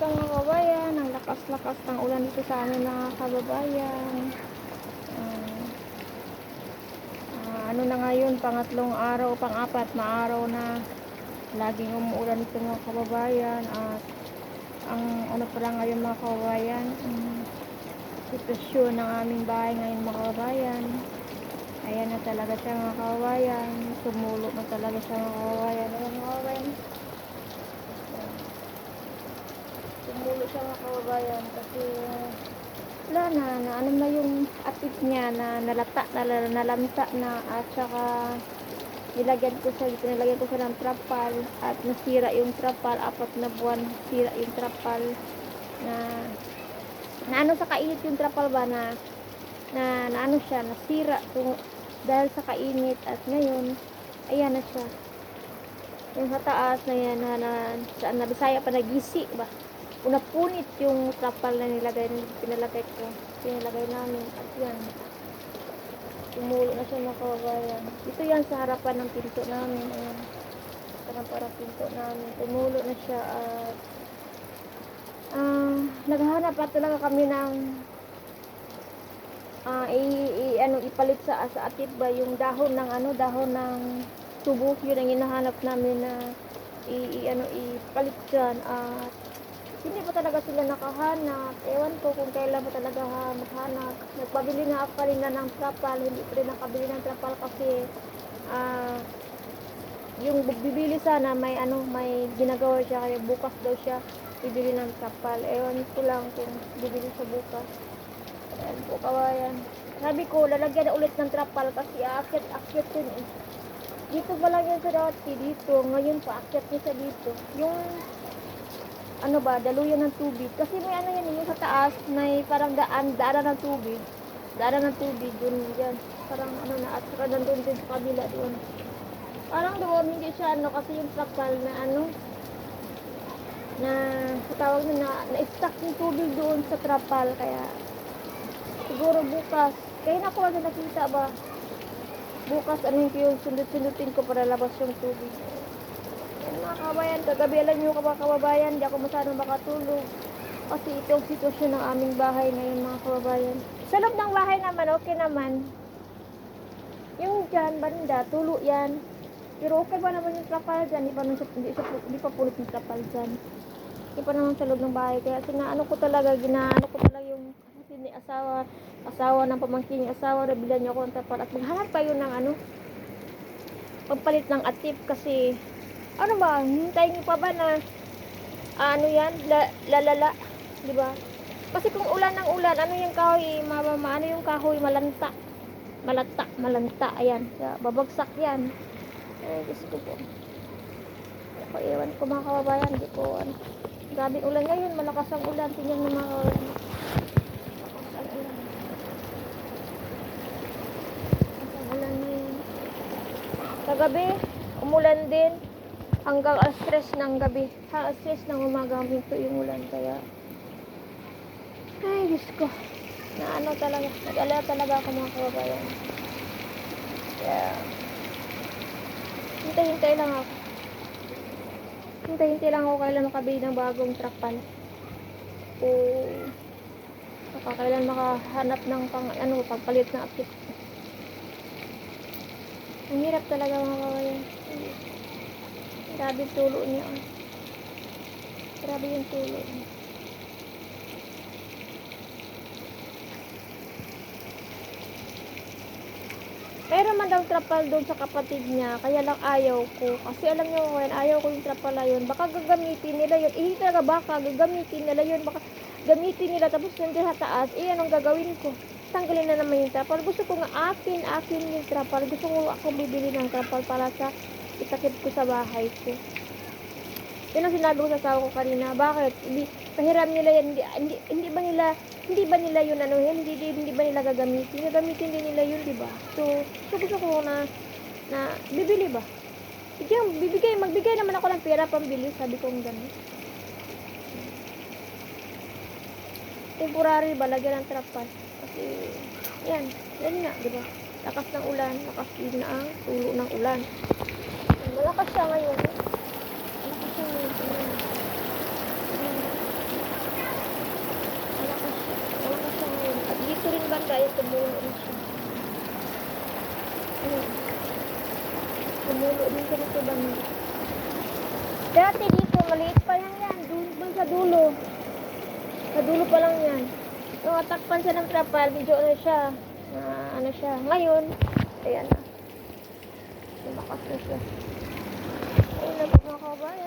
mga kababayan, ang lakas-lakas ng ulan dito sa amin mga kababayan. Ano na ngayon, pangatlong araw, pang-apat na araw na laging umuulan dito mga kababayan. At ang ano pala ngayon mga kababayan, sitwasyon ng aming bahay ngayon mga kababayan. Ayan na talaga siya mga kababayan. Tumulo na talaga siya mga kababayan. Ayan mga kababayan. Tumulo siya mga kababayan kasi wala na ano na yung atip niya na nalata, nalanta na, at saka nilagyan ko siya ng trapal at nasira yung trapal. 4 na buwan sira yung trapal na ano sa kainit yung trapal ba na ano siya, nasira dahil sa kainit. At ngayon ayan na siya, yung sa taas na yan na Bisaya pa nagisi ba, unapunit yung trapal na pinalagay namin. At yan, tumulo na siya mga kababayan. Ito yan sa harapan ng pinto namin. Ayan, para pinto namin, tumulo na siya. At naghahanap pa talaga kami ng ipalit sa atip ba yung dahon ng tubo. Yun ang hinahanap namin na ipalit dyan. At hindi pa talaga sila nakahanap. Ewan ko kung kailan pa talaga maghanap. Nagpabili nga ako kanina ng trapal, hindi pa rin nakabili ng trapal kasi yung bibili sana may ginagawa siya, kaya bukas daw siya bibili ng trapal. Ewan ko lang kung bibili sa bukas. Ayan po kawayan. Sabi ko, lalagyan na ulit ng trapal kasi aakyat yun eh. Dito pa lang yan sa dati, dito. Ngayon pa, aakyat niya sa dito. Yung, daluyan ng tubig. Kasi may yan, yung sa taas, may parang daanan ng tubig. Daanan ng tubig, dun, dyan. Parang at saka nandun din sa kabila, doon. Parang doon, hindi siya kasi yung trapal na tawag na-stuck yung tubig doon sa trapal. Kaya siguro bukas, kaya na ko lang nakita ba, bukas yung sundot-sundutin ko para labas yung tubig. Yan mga kababayan, kagabi alam nyo mga kababayan, hindi ako masyadong makatulog kasi itong sitwasyon ng aming bahay ngayon mga kababayan. Sa loob ng bahay naman, okay naman. Yung dyan, banda, tulo yan. Pero okay ba naman yung trapal dyan? Hindi pa punit yung trapal dyan. Hindi pa naman sa loob ng bahay. Kaya ginaano ko talaga yung asawa ng pamangkin niya, nabilan niyo ako ng trapal. At maghanap pa yun ng pagpalit ng atip kasi hintayin niyo pa ba na lalala, di ba? Kasi kung ulan ng ulan, yung kahoy, yung kahoy malanta, ayan, babagsak yan. Ay, Diyos ko po. Ako, ewan ko mga kababayan, di ko grabe ulan ngayon, malakas ang ulan. Tingnan mo mga kababayan, malakas ang ulan. Malakas ang ulan ngayon. Kagabi, umulan din hanggang alas 3 ng gabi. Alas 3 ng umaga huminto yung ulan. Kaya ay, Diyos ko, nag-alala talaga ako mga kababayan. Kaya hintay-hintay lang ako. Hintay-hintay lang ako kailan makabili ng bagong trapal. O kailan makahanap ng pagpalit ng atip. Ang hirap talaga mga kababayan. Grabe yung tulo niya. Grabe yung tulo niya. Meron man daw trapal doon sa kapatid niya, kaya lang ayaw ko. Kasi alam niyo ngayon, ayaw ko yung trapal na yun. Baka gagamitin nila yun. Hindi talaga baka, gagamitin nila yun. Baka gamitin nila, tapos nandiyan sa taas, anong gagawin ko? Tanggalin na naman yung trapal. Gusto ko nga akin yung trapal. Gusto ko ako bibili ng trapal para sa itakip ko sa bahay ko. Yun ang sinabi ko sa asawa ko kanina. Bakit? Pahiram nila yan. Hindi ba nila yun hindi ba nila gagamitin? Gagamitin din nila yun, di ba? So gusto ko na bibili ba? Magbigay naman ako ng pera pambili, sabi ko gano'n. Temporary ba, lagyan ng trapal. Kasi, yan nga, di ba? Lakas ng ulan, lakas din na ang tulo ng ulan. Malakas siya ngayon. Malakas siya ngayon. banda, yung tumulo na siya. Ayun. Tumulo din siya sa banda. Dati dito, maliit pa lang yan. Doon sa dulo. Sa dulo pa lang yan. Nung atakpan siya ng trapal, medyo ano siya. Ano siya. Ngayon, ayan na. Lumakas na siya. Ayun na po mga kabayan.